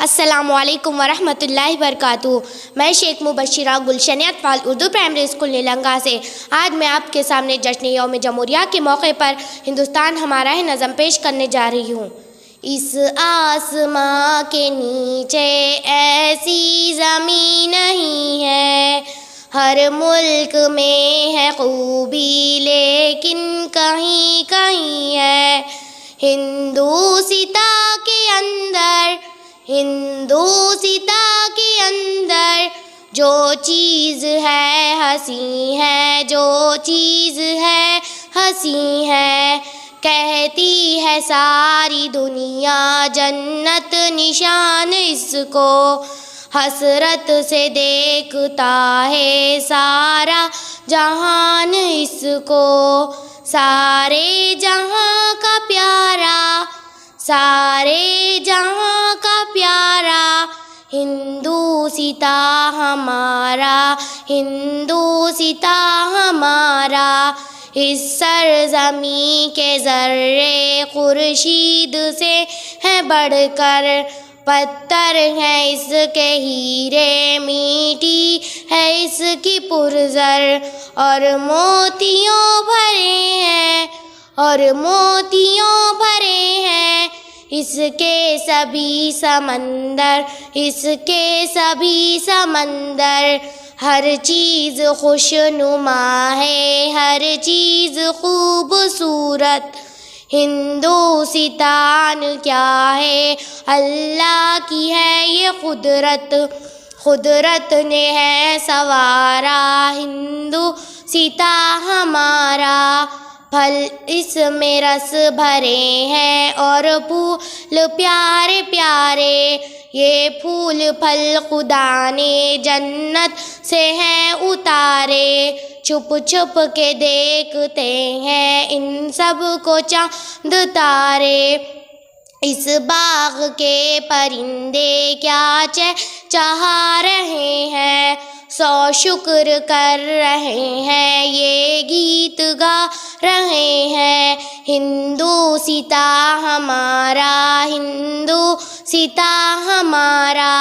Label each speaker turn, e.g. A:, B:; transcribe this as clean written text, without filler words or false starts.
A: السلام علیکم ورحمۃ اللہ وبرکاتہ۔ میں شیخ مبشرہ گلشن اطفال اردو پرائمری اسکول نیلنگا سے آج میں آپ کے سامنے جشن یوم جمہوریہ کے موقع پر ہندوستان ہمارا ہے نظم پیش کرنے جا رہی ہوں۔ اس آسماں کے نیچے ایسی زمین نہیں ہے، ہر ملک میں ہے خوبی لیکن کہیں کہیں ہے۔ ہندوستاں کے اندر جو چیز ہے ہنسی ہے، جو چیز ہے ہنسی ہے، کہتی ہے ساری دنیا جنت نشان اس کو، حسرت سے دیکھتا ہے سارا جہان اس کو، سارے جہاں کا پیارا، سارے جہاں کا پیارا ہندوستاں ہمارا، ہندوستاں ہمارا۔ اس سرزمین کے ذرے خورشید سے ہیں بڑھ کر، پتھر ہیں اس کے ہیرے، میٹی ہے اس کی پرزر، اور موتیوں بھرے ہیں، اور موتیوں بھرے ہیں اس کے سبھی سمندر، اس کے سبھی سمندر۔ ہر چیز خوشنما ہے، ہر چیز خوبصورت، ہندوستان کیا ہے اللہ کی ہے یہ قدرت، قدرت نے ہے سنوارا ہندوستاں ہمارا۔ پھل اس میں رس بھرے ہیں اور پھول پیارے پیارے، یہ پھول پھل خدا نے جنت سے ہیں اتارے، چھپ چھپ کے دیکھتے ہیں ان سب کو چاند تارے۔ اس باغ کے پرندے کیا چہچہا رہے ہیں، سو شکر کر رہے ہیں، یہ گیت گا رہے ہیں۔ ہندوستاں ہمارا، ہندوستاں ہمارا۔